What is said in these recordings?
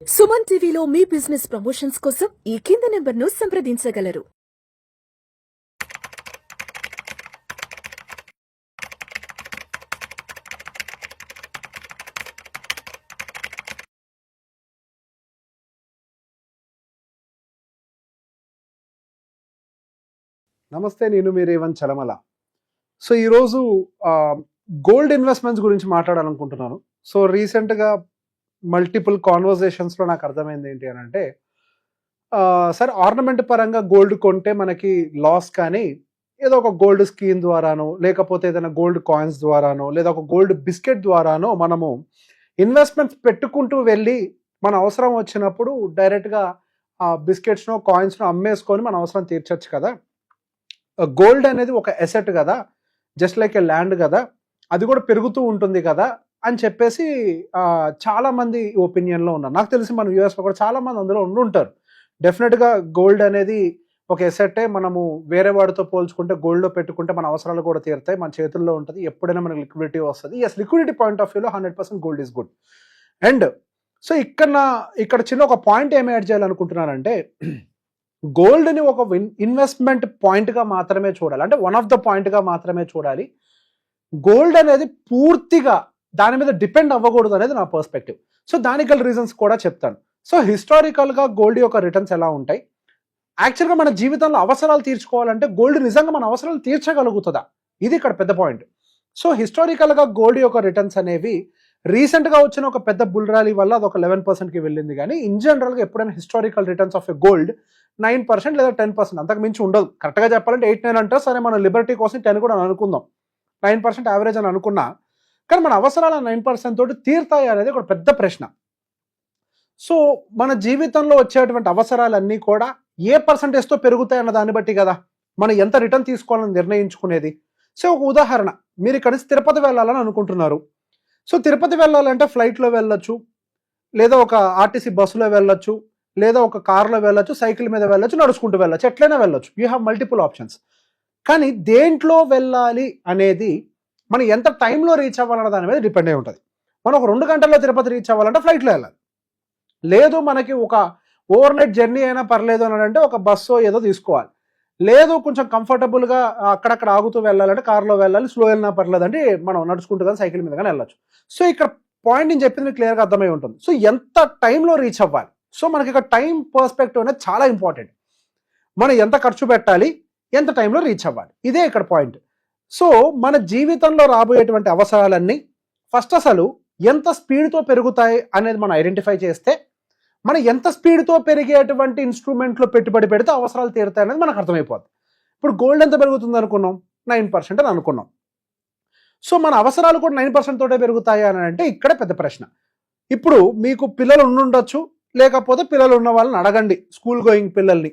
సుమన్ టీవీలో మీ business promotions కోసం ఈ కింది నెంబర్ను సంప్రదించగలరు. నమస్తే, నేను మీ రేవంత్ చలమల. సో ఈరోజు గోల్డ్ ఇన్వెస్ట్మెంట్స్ గురించి మాట్లాడాలనుకుంటున్నాను. సో రీసెంట్గా మల్టిపుల్ కాన్వర్జేషన్స్లో నాకు అర్థమైంది ఏంటి అని అంటే, సరే ఆర్నమెంట్ పరంగా గోల్డ్ కొంటే మనకి లాస్, కానీ ఏదో ఒక గోల్డ్ స్కీమ్ ద్వారానో, లేకపోతే ఏదైనా గోల్డ్ కాయిన్స్ ద్వారానో, లేదా ఒక గోల్డ్ బిస్కెట్ ద్వారానో మనము ఇన్వెస్ట్మెంట్స్ పెట్టుకుంటూ వెళ్ళి మన అవసరం వచ్చినప్పుడు డైరెక్ట్గా ఆ బిస్కెట్స్నో కాయిన్స్నో అమ్మేసుకొని మన అవసరం తీర్చచ్చు కదా. గోల్డ్ అనేది ఒక ఎసెట్ కదా, జస్ట్ లైక్ ఏ ల్యాండ్ కదా, అది కూడా పెరుగుతూ ఉంటుంది కదా అని చెప్పేసి చాలామంది ఒపీనియన్లో ఉన్నారు. నాకు తెలిసి మన యూఎస్లో కూడా చాలామంది అందులో ఉండుంటారు. డెఫినెట్గా గోల్డ్ అనేది ఒక ఎసెట్టే. మనము వేరే వాడితో పోల్చుకుంటే గోల్డ్లో పెట్టుకుంటే మన అవసరాలు కూడా తీరుతాయి, మన చేతుల్లో ఉంటుంది, ఎప్పుడైనా మనకి లిక్విడిటీ వస్తుంది. ఎస్, లిక్విడిటీ పాయింట్ ఆఫ్ వ్యూలో 100% gold is good. And so ఇక్కడ చిన్న ఒక పాయింట్ ఏమి యాడ్ చేయాలనుకుంటున్నానంటే, గోల్డ్ని ఒక ఇన్వెస్ట్మెంట్ పాయింట్గా మాత్రమే చూడాలి, అంటే వన్ ఆఫ్ ద పాయింట్గా మాత్రమే చూడాలి. గోల్డ్ అనేది పూర్తిగా దాని మీద డిపెండ్ అవ్వకూడదు అనేది నా పర్స్పెక్టివ్. సో దానికి గల రీజన్స్ కూడా చెప్తాను. సో హిస్టారికల్గా గోల్డ్ యొక్క రిటర్న్స్ ఎలా ఉంటాయి, యాక్చువల్గా మన జీవితంలో అవసరాలు తీర్చుకోవాలంటే గోల్డ్ నిజంగా మన అవసరాలు తీర్చగలుగుతుందా, ఇది ఇక్కడ పెద్ద పాయింట్. సో హిస్టారికల్గా గోల్డ్ యొక్క రిటర్న్స్ అనేవి రీసెంట్గా వచ్చిన ఒక పెద్ద బుల్ ర్యాలీ వల్ల అది ఒక 11%కి వెళ్ళింది, కానీ ఇన్ జనరల్గా ఎప్పుడైనా historical returns of a gold 9% లేదా 10%, అంతకు మించి ఉండదు. కరెక్ట్గా చెప్పాలంటే 8-9 అంటారు. సరే, మన లిబర్టీ కోసం 10 కూడా అనుకుందాం, 9% యావరేజ్ అని అనుకున్నా, కానీ మన అవసరాల 9% తోటి తీరుతాయి అనేది ఒక పెద్ద ప్రశ్న. సో మన జీవితంలో వచ్చేటువంటి అవసరాలన్నీ కూడా ఏ పర్సంటేజ్తో పెరుగుతాయి అన్న దాన్ని బట్టి కదా మనం ఎంత రిటర్న్ తీసుకోవాలని నిర్ణయించుకునేది. సో ఒక ఉదాహరణ, మీరు ఇక్కడ నుంచి తిరుపతి వెళ్ళాలని అనుకుంటున్నారు. సో తిరుపతి వెళ్ళాలంటే ఫ్లైట్లో వెళ్ళొచ్చు, లేదా ఒక ఆర్టీసీ బస్సులో వెళ్ళొచ్చు, లేదా ఒక కార్లో వెళ్ళొచ్చు, సైకిల్ మీద వెళ్ళొచ్చు, నడుచుకుంటూ వెళ్ళొచ్చు, ఎట్లయినా వెళ్ళొచ్చు. You have multiple options. కానీ దేంట్లో వెళ్ళాలి అనేది మనం ఎంత టైంలో రీచ్ అవ్వాలన్న దాని మీద డిపెండ్ అయి ఉంటుంది. మనం ఒక 2 గంటల్లో తిరుపతి రీచ్ అవ్వాలంటే ఫ్లైట్లో వెళ్ళాలి. లేదు మనకి ఒక ఓవర్ నైట్ జర్నీ అయినా పర్లేదు అని అంటే ఒక బస్సో ఏదో తీసుకోవాలి. లేదు కొంచెం కంఫర్టబుల్గా అక్కడక్కడ ఆగుతూ వెళ్ళాలంటే కార్లో వెళ్ళాలి, స్లో వెళ్ళినా పర్లేదు అంటే మనం నడుచుకుంటూ కానీ సైకిల్ మీద కానీ వెళ్ళొచ్చు. సో ఇక్కడ పాయింట్ నేను చెప్పింది క్లియర్గా అర్థమై ఉంటుంది. సో ఎంత టైంలో రీచ్ అవ్వాలి, సో మనకి ఇక్కడ టైం పర్స్పెక్టివ్ అనేది చాలా ఇంపార్టెంట్. మనం ఎంత ఖర్చు పెట్టాలి, ఎంత టైంలో రీచ్ అవ్వాలి, ఇదే ఇక్కడ పాయింట్. సో మన జీవితంలో రాబోయేటువంటి అవసరాలన్నీ ఫస్ట్ అసలు ఎంత స్పీడ్తో పెరుగుతాయి అనేది మనం ఐడెంటిఫై చేస్తే, మనం ఎంత స్పీడ్తో పెరిగేటువంటి ఇన్స్ట్రుమెంట్లో పెట్టుబడి పెడితే అవసరాలు తీరుతాయి అనేది మనకు అర్థమైపోద్ది. ఇప్పుడు గోల్డ్ ఎంత పెరుగుతుంది అనుకున్నాం, 9% అని అనుకున్నాం. సో మన అవసరాలు కూడా 9% తోటే పెరుగుతాయి అని అంటే ఇక్కడే పెద్ద ప్రశ్న. ఇప్పుడు మీకు పిల్లలు ఉండుండొచ్చు, లేకపోతే పిల్లలు ఉన్న వాళ్ళని అడగండి, స్కూల్ గోయింగ్ పిల్లల్ని.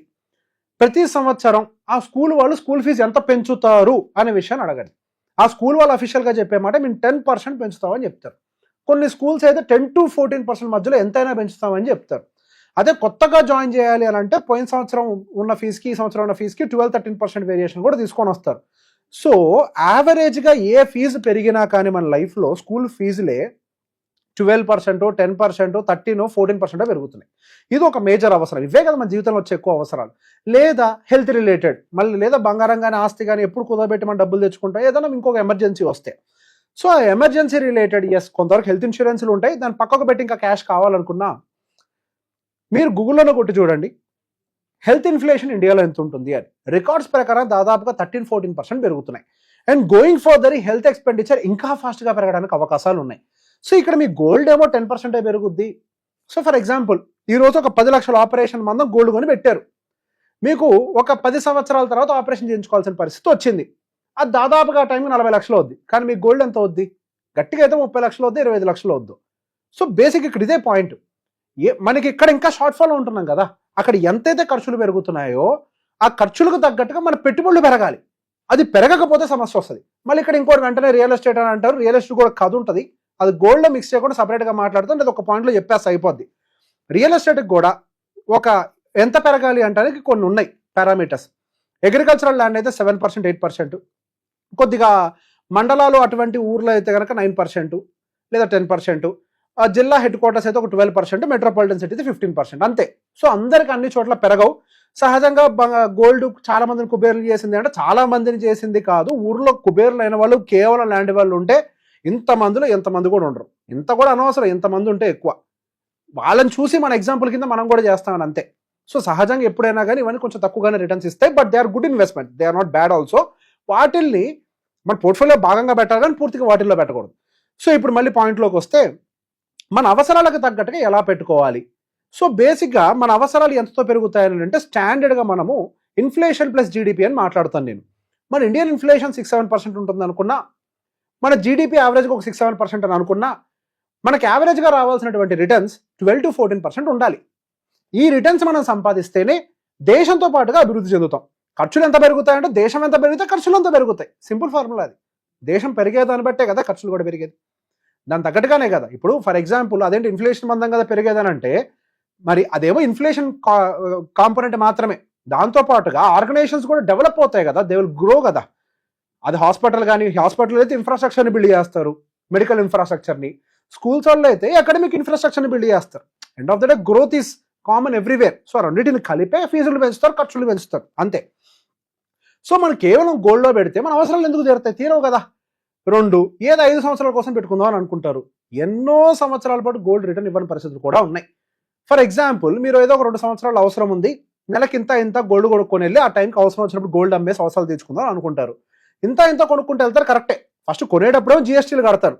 ప్రతి సంవత్సరం ఆ స్కూల్ వాళ్ళు స్కూల్ ఫీజు ఎంత పెంచుతారు అనే విషయాన్ని అడగండి. ఆ స్కూల్ వాళ్ళు అఫీషియల్గా చెప్పే మాట మేము 10% పెంచుతామని చెప్తారు. కొన్ని స్కూల్స్ అయితే 10 to 14% మధ్యలో ఎంతైనా పెంచుతామని చెప్తారు. అదే కొత్తగా జాయిన్ చేయాలి అని అంటే పోయిన సంవత్సరం ఉన్న ఫీజుకి ఈ సంవత్సరం ఉన్న ఫీజుకి 12-13% వేరియేషన్ కూడా తీసుకొని వస్తారు. సో యావరేజ్గా ఏ ఫీజు పెరిగినా కానీ మన లైఫ్లో స్కూల్ ఫీజులే 12%, 10%, 13%, 14% పెరుగుతున్నాయి. ఇది ఒక మేజర్ అవసరం. ఇవే కదా మన జీవితంలో వచ్చే ఎక్కువ అవసరాలు. లేదా హెల్త్ రిలేటెడ్, మళ్ళీ లేదా బంగారం కానీ ఆస్తి కానీ ఎప్పుడు కుదరబెట్టి మనం డబ్బులు తెచ్చుకుంటాం, ఏదైనా ఇంకొక ఎమర్జెన్సీ వస్తే. సో ఆ ఎమర్జెన్సీ రిలేటెడ్ ఎస్, కొంతవరకు హెల్త్ ఇన్సూరెన్స్లు ఉంటాయి, దాని పక్కకు పెట్టి ఇంకా క్యాష్ కావాలనుకున్నా మీరు గూగుల్లోనే కొట్టి చూడండి హెల్త్ ఇన్ఫ్లేషన్ ఇండియాలో ఎంత ఉంటుంది అని. రికార్డ్స్ ప్రకారం దాదాపుగా 13-14% పెరుగుతున్నాయి. అండ్ గోయింగ్ ఫర్దర్ ఈ హెల్త్ ఎక్స్పెండిచర్ ఇంకా ఫాస్ట్గా పెరగడానికి అవకాశాలు ఉన్నాయి. సో ఇక్కడ మీ గోల్డ్ ఏమో 10% పెరుగుద్ది. సో ఫర్ ఎగ్జాంపుల్ ఈరోజు ఒక 10 లక్షల ఆపరేషన్ మందం గోల్డ్ కొని పెట్టారు. మీకు ఒక 10 సంవత్సరాల తర్వాత ఆపరేషన్ చేయించుకోవాల్సిన పరిస్థితి వచ్చింది. అది దాదాపుగా ఆ టైంకి 40 లక్షలు అవుద్ది. కానీ మీ గోల్డ్ ఎంత అవుద్ది, గట్టిగా అయితే 30 లక్షలు అవుద్ది, 25 లక్షలు అవుద్దు. సో బేసిక్ ఇక్కడ ఇదే పాయింట్. మనకి ఇక్కడ ఇంకా షార్ట్ ఫాల్ ఉంటున్నాం కదా, అక్కడ ఎంతైతే ఖర్చులు పెరుగుతున్నాయో ఆ ఖర్చులకు తగ్గట్టుగా మన పెట్టుబడులు పెరగాలి. అది పెరగకపోతే సమస్య వస్తుంది. మళ్ళీ ఇక్కడ ఇంకోటి వెంటనే రియల్ ఎస్టేట్ అని అంటారు. రియల్ ఎస్టేట్ కూడా కథ ఉంటుంది, అది గోల్డ్లో మిక్స్ చేయకుండా సపరేట్గా మాట్లాడుతుంది. అది ఒక పాయింట్లో చెప్పేస్తే అయిపోద్ది. రియల్ ఎస్టేట్కి కూడా ఒక ఎంత పెరగాలి అంటానికి కొన్ని ఉన్నాయి పారామీటర్స్. అగ్రికల్చరల్ ల్యాండ్ అయితే 7%, 8%, కొద్దిగా మండలాలు అటువంటి ఊర్లో అయితే కనుక 9% లేదా 10%, జిల్లా హెడ్ క్వార్టర్స్ అయితే ఒక 12%, మెట్రోపాలిటన్ సిటీ అయితే 15%, అంతే. సో అందరికి అన్ని చోట్ల పెరగవు. సహజంగా గోల్డ్ చాలా మందిని కుబేర్లు చేసింది అంటే చాలా మందిని చేసింది కాదు. ఊర్లో కుబేర్లు అయిన వాళ్ళు కేవలం ల్యాండ్ వాళ్ళు ఉంటే ఇంతమందిలో ఎంతమంది కూడా ఉండరు. ఇంత కూడా అనవసరం, ఎంతమంది ఉంటే ఎక్కువ. వాళ్ళని చూసి మన ఎగ్జాంపుల్ కింద మనం కూడా చేస్తామని అంతే. సో సహజంగా ఎప్పుడైనా కానీ ఇవన్నీ కొంచెం తక్కువగానే రిటర్న్స్ ఇస్తాయి, but they are good investment, they are not bad also. వాటిల్ని మన పోర్ట్ఫోలియో భాగంగా పెట్టాలి కానీ పూర్తిగా వాటిల్లో పెట్టకూడదు. సో ఇప్పుడు మళ్ళీ పాయింట్లోకి వస్తే మన అవసరాలకు తగ్గట్టుగా ఎలా పెట్టుకోవాలి. సో బేసిక్గా మన అవసరాలు ఎంతతో పెరుగుతాయని అంటే స్టాండర్డ్గా మనము ఇన్ఫ్లేషన్ ప్లస్ జీడిపి అని మాట్లాడుతాను నేను. మన ఇండియన్ ఇన్ఫ్లేషన్ 6-7% ఉంటుంది అనుకున్నా, మన జీడిపి యావరేజ్గా ఒక 6-7% అని అనుకున్నా, మనకి యావరేజ్గా రావాల్సినటువంటి రిటర్న్స్ 12-14% ఉండాలి. ఈ రిటర్న్స్ మనం సంపాదిస్తేనే దేశంతో పాటుగా అభివృద్ధి చెందుతాం. ఖర్చులు ఎంత పెరుగుతాయంటే దేశం ఎంత పెరిగితే ఖర్చులు ఎంత పెరుగుతాయి. సింపుల్ ఫార్ములా అది. దేశం పెరిగేదాన్ని బట్టే కదా ఖర్చులు కూడా పెరిగేది, దాని తగ్గట్టుగానే కదా. ఇప్పుడు ఫర్ ఎగ్జాంపుల్ అదేంటి ఇన్ఫ్లేషన్ మందం కదా పెరిగేదని అంటే, మరి అదేమో ఇన్ఫ్లేషన్ కాంపోనెంట్ మాత్రమే. దాంతో పాటుగా ఆర్గనైజేషన్స్ కూడా డెవలప్ అవుతాయి కదా, దే విల్ గ్రో కదా. అది హాస్పిటల్ కానీ, హాస్పిటల్ అయితే ఇన్ఫ్రాస్ట్రక్చర్ని బిల్డ్ చేస్తారు, మెడికల్ ఇన్ఫ్రాస్ట్రక్చర్ని. స్కూల్స్ వాళ్ళు అయితే అకాడమిక్ ఇన్ఫ్రాస్ట్రక్చర్ని బిల్డ్ చేస్తారు. End of the day growth is common everywhere. So రెండింటిని కలిపే ఫీజులు పెంచుతారు, ఖర్చులు పెంచుతారు, అంతే. సో మనం కేవలం గోల్డ్లో పెడితే మన అవసరాలు ఎందుకు తీరుతాయి? తీరవు కదా. ఏదో 5 సంవత్సరాల కోసం పెట్టుకుందాం అని అనుకుంటారు. ఎన్నో సంవత్సరాల పాటు గోల్డ్ రిటర్న్ ఇవ్వని పరిస్థితులు కూడా ఉన్నాయి. ఫర్ ఎగ్జాంపుల్ మీరు ఏదో ఒక 2 సంవత్సరాలు అవసరం ఉంది, నెలకి ఇంత గోల్డ్ కొనుక్కొని వెళ్ళి ఆ టైంకి అవసరం వచ్చినప్పుడు గోల్డ్ అమ్మేసి అవసరాలు తీర్చుకుందాం అనుకుంటారు. ఇంత కొనుక్కుంటూ వెళ్తారు, కరెక్టే. ఫస్ట్ కొనేటప్పుడు జిఎస్టీలు కడతారు.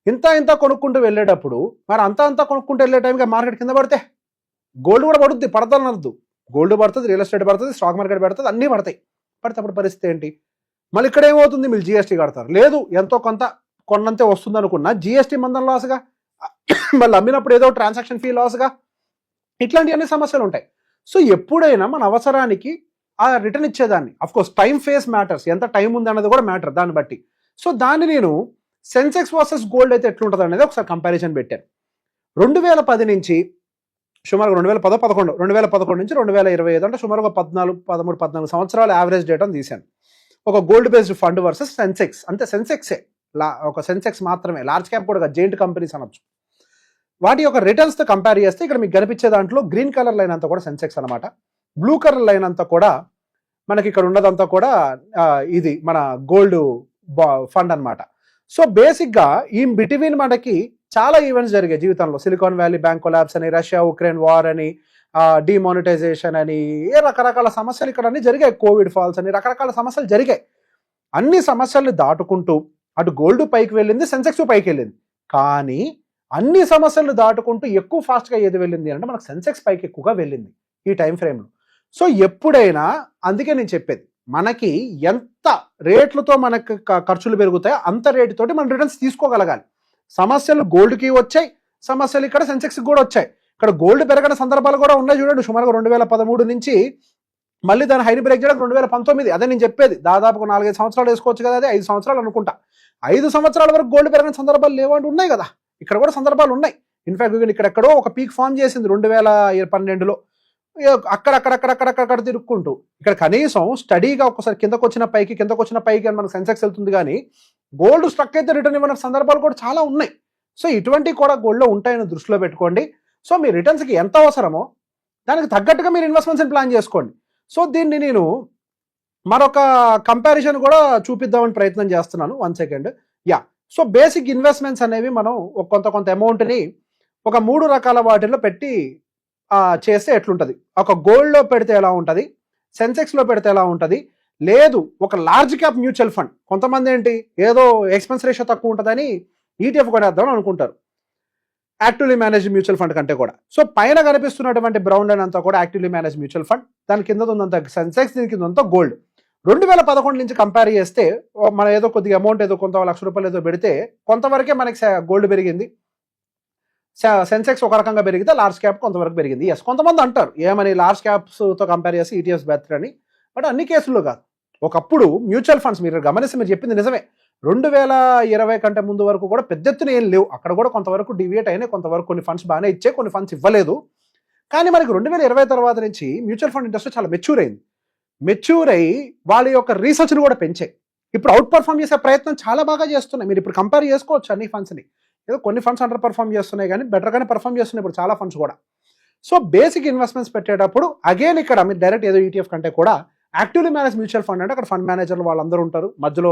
ఇంత కొనుక్కుంటూ వెళ్ళేటప్పుడు మరి అంతా కొనుక్కుంటూ వెళ్ళే టైంకి మార్కెట్ కింద పడితే గోల్డ్ కూడా పడుద్ది, పడతానద్దు. గోల్డ్ పడుతుంది, రియల్ ఎస్టేట్ పడుతుంది, స్టాక్ మార్కెట్ పడుతుంది, అన్నీ పడతాయి. పడితే అప్పుడు పరిస్థితి ఏంటి? మళ్ళీ ఇక్కడ ఏమవుతుంది? మీరు జిఎస్టీ కడతారు. లేదు ఎంతో కొంత కొన్నంతే వస్తుంది అనుకున్నా జిఎస్టీ మందం లాస్గా, మళ్ళీ అమ్మినప్పుడు ఏదో ట్రాన్సాక్షన్ ఫీ లాస్గా, ఇట్లాంటి అన్ని సమస్యలు ఉంటాయి. సో ఎప్పుడైనా మన అవసరానికి ఆ రిటర్న్ ఇచ్చేదాన్ని, అఫ్కోర్స్ టైం ఫేస్ మ్యాటర్స్, ఎంత టైం ఉంది అన్నది కూడా మ్యాటర్ దాన్ని బట్టి. సో దాన్ని నేను సెన్సెక్స్ వర్సెస్ గోల్డ్ అయితే ఎట్లుంటుంది అనేది ఒకసారి కంపారిజన్ పెట్టాను. 2010 నుంచి సుమారుగా 2011 నుంచి 2025 అంటే సుమారుగా 14 సంవత్సరాల యావరేజ్ డేటాను తీశాను. ఒక gold based fund versus Sensex. అంటే సెన్సెక్సే, ఒక సెన్సెక్స్ మాత్రమే, లార్జ్ క్యాప్ కూడా జెయింట్ కంపెనీస్ అనొచ్చు. వాటి యొక్క రిటర్న్స్తో కంపేర్ చేస్తే ఇక్కడ మీకు కనిపించే దాంట్లో గ్రీన్ కలర్ లైన్ అంతా కూడా సెన్సెక్స్ అనమాట, బ్లూ కలర్ లైన్ అంతా కూడా మనకి ఇక్కడ ఉన్నదంతా కూడా ఇది మన గోల్డ్ ఫండ్ అనమాట. సో బేసిక్గా ఈ బిట్వీన్ మనకి చాలా ఈవెంట్స్ జరిగాయి జీవితంలో. సిలికాన్ వ్యాలీ బ్యాంక్ కొలాప్స్ అని, రష్యా ఉక్రెయిన్ వార్ అని, డిమానిటైజేషన్ అని, రకరకాల సమస్యలు ఇక్కడ అన్ని జరిగాయి, కోవిడ్ ఫాల్స్ అని, రకరకాల సమస్యలు జరిగాయి. అన్ని సమస్యల్ని దాటుకుంటూ అటు గోల్డ్ పైకి వెళ్ళింది, సెన్సెక్స్ పైకి వెళ్ళింది. కానీ అన్ని సమస్యలను దాటుకుంటూ ఎక్కువ ఫాస్ట్గా ఏది వెళ్ళింది అంటే మనకు సెన్సెక్స్ పైకి ఎక్కువగా వెళ్ళింది ఈ టైం ఫ్రేమ్లో. సో ఎప్పుడైనా అందుకే నేను చెప్పేది, మనకి ఎంత రేట్లతో మనకు ఖర్చులు పెరుగుతాయో అంత రేటుతోటి మనం రిటర్న్స్ తీసుకోగలగాలి. సమస్యలు గోల్డ్కి వచ్చాయి, సమస్యలు ఇక్కడ సెన్సెక్స్కి కూడా వచ్చాయి. ఇక్కడ గోల్డ్ పెరగడ సందర్భాలు కూడా ఉన్నాయి చూడండి. సుమారుగా 2013 నుంచి మళ్ళీ దాని హైని బ్రేక్ చేయడం 2019. అదే నేను చెప్పేది, దాదాపు 4-5 సంవత్సరాలు వేసుకోవచ్చు కదా, అదే 5 సంవత్సరాలు అనుకుంటా. 5 సంవత్సరాల వరకు గోల్డ్ పెరగని సందర్భాలు లేవంటూ ఉన్నాయి కదా, ఇక్కడ కూడా సందర్భాలు ఉన్నాయి. ఇన్ఫాక్ట్ ఇక్కడెక్కడో ఒక పీక్ ఫామ్ చేసింది 2012లో, అక్కడక్కడ తిరుక్కుంటూ. ఇక్కడ కనీసం స్టడీగా ఒకసారి కిందకు వచ్చిన పైకి అని మనకు సెన్సెక్స్ వెళ్తుంది, కానీ గోల్డ్ స్ట్రక్ అయితే రిటర్న్ ఇవ్వని సందర్భాలు కూడా చాలా ఉన్నాయి. సో ఇటువంటివి కూడా గోల్డ్లో ఉంటాయని దృష్టిలో పెట్టుకోండి. సో మీ రిటర్న్స్కి ఎంత అవసరమో దానికి తగ్గట్టుగా మీరు ఇన్వెస్ట్మెంట్స్ని ప్లాన్ చేసుకోండి. సో దీన్ని నేను మరొక కంపారిజన్ కూడా చూపిద్దామని ప్రయత్నం చేస్తున్నాను. 1 సెకండ్. సో బేసిక్ ఇన్వెస్ట్మెంట్స్ అనేవి మనం కొంత అమౌంట్ని ఒక 3 రకాల వాటిల్లో పెట్టి చేస్తే ఎట్లుంటుంది. ఒక గోల్డ్లో పెడితే ఎలా ఉంటుంది, సెన్సెక్స్లో పెడితే ఎలా ఉంటుంది, లేదు ఒక లార్జ్ క్యాప్ మ్యూచువల్ ఫండ్. కొంతమంది ఏంటి ఏదో ఎక్స్పెన్స్ రేషియో తక్కువ ఉంటుందని ఈటీఎఫ్ కొనేద్దామని అనుకుంటారు, యాక్టివ్లీ మేనేజ్ మ్యూచువల్ ఫండ్ కంటే కూడా. సో పైన కనిపిస్తున్నటువంటి బ్రౌన్ లైన్ అంతా కూడా యాక్టివ్లీ మేనేజ్ మ్యూచువల్ ఫండ్, దాని కింద ఉందంతా సెన్సెక్స్, దీని కింద ఉందంతా గోల్డ్. 2011 నుంచి కంపేర్ చేస్తే మనం ఏదో కొద్దిగా అమౌంట్ ఏదో కొంత ₹1,00,000 ఏదో పెడితే కొంతవరకే మనకి గోల్డ్ పెరిగింది, సెన్సెక్స్ ఒక రకంగా పెరిగితే లార్జ్ క్యాప్ కొంతవరకు పెరిగింది. కొంతమంది అంటారు ఏమని లార్జ్ క్యాప్స్తో కంపేర్ చేసి ఈటీఎఫ్స్ బెటర్ అని, బట్ అన్ని కేసుల్లో కాదు. ఒకప్పుడు మ్యూచువల్ ఫండ్స్ మీరు గమనిస్తే మీరు చెప్పింది నిజమే, 2020 కంటే ముందు వరకు కూడా పెద్ద ఎత్తున ఏం లేవు. అక్కడ కూడా కొంతవరకు డివియేట్ అయినాయి, కొంతవరకు కొన్ని ఫండ్స్ బాగానే ఇచ్చాయి, కొన్ని ఫండ్స్ ఇవ్వలేదు. కానీ మనకి 2020 తర్వాత నుంచి మ్యూచువల్ ఫండ్ ఇండస్ట్రీ చాలా మెచ్యూర్ అయింది. మెచ్యూర్ అయ్యి వాళ్ళ యొక్క రీసెర్చ్ని కూడా పెంచాయి. ఇప్పుడు అవుట్ పర్ఫార్మ్ చేసే ప్రయత్నం చాలా బాగా చేస్తున్నాయి. మీరు ఇప్పుడు కంపేర్ చేసుకోవచ్చు అన్ని ఫండ్స్ని. ఏదో కొన్ని ఫండ్స్ అండర్ పర్ఫామ్ చేస్తున్నాయి కానీ బెటర్గానే పర్ఫామ్ చేస్తున్నాయి ఇప్పుడు చాలా ఫండ్స్ కూడా. సో బేసిక్ ఇన్వెస్ట్మెంట్స్ పెట్టేటప్పుడు అగైన్ ఇక్కడ మీరు డైరెక్ట్ ఏదో ఈటీఎఫ్ కంటే కూడా యాక్టివ్లీ మేనేజ్ మ్యూచువల్ ఫండ్ అంటే అక్కడ ఫండ్ మేనేజర్లు వాళ్ళందరూ ఉంటారు, మధ్యలో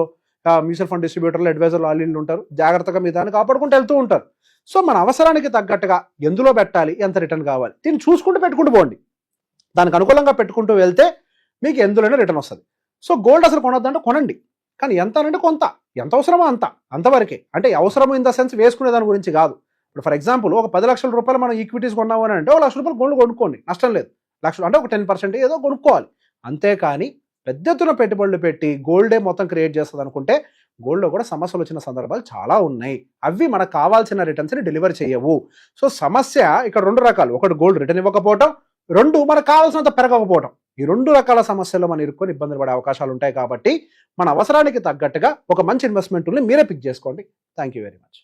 మ్యూచువల్ ఫండ్ డిస్ట్రిబ్యూటర్లు, అడ్వైజర్లు వాళ్ళు ఉంటారు, జాగ్రత్తగా మీ దాన్ని కాపాడుకుంటూ వెళ్తూ ఉంటారు. సో మన అవసరానికి తగ్గట్టుగా ఎందులో పెట్టాలి, ఎంత రిటర్న్ కావాలి, దీన్ని చూసుకుంటూ పెట్టుకుంటూ పోండి. దానికి అనుకూలంగా పెట్టుకుంటూ వెళ్తే మీకు ఎందులోనే రిటర్న్ వస్తుంది. సో గోల్డ్ అసలు కొనొద్దంటే కొనండి, కానీ ఎంత అంటే కొంత, ఎంత అవసరమో అంతవరకే. అంటే అవసరము ఇన్ ద సెన్స్ వేసుకునే దాని గురించి కాదు. ఇప్పుడు ఫర్ ఎగ్జాంపుల్ ఒక 10 లక్షల రూపాయలు మనం ఈక్విటీస్ కొన్నాము అని అంటే ఒక ₹1,00,000 గోల్డ్ కొనుక్కోండి, నష్టం లేదు. లక్షలు అంటే ఒక 10% ఏదో కొనుక్కోవాలి. అంతేకాని పెద్ద ఎత్తున పెట్టుబడులు పెట్టి గోల్డే మొత్తం క్రియేట్ చేస్తుంది అనుకుంటే గోల్డ్లో కూడా సమస్యలు వచ్చిన సందర్భాలు చాలా ఉన్నాయి. అవి మనకు కావాల్సిన రిటర్న్స్ని డెలివర్ చేయవు. సో సమస్య ఇక్కడ 2 రకాలు, ఒకటి గోల్డ్ రిటర్న్ ఇవ్వకపోవటం, 2 మనకు కావాల్సినంత పెరగకపోవటం. ఈ 2 రకాల సమస్యల్లో మనం ఇరుక్కొని ఇబ్బందులు పడే అవకాశాలు ఉంటాయి. కాబట్టి మన అవసరానికి తగ్గట్టుగా ఒక మంచి ఇన్వెస్ట్మెంట్ని మీరే పిక్ చేసుకోండి. Thank you very much.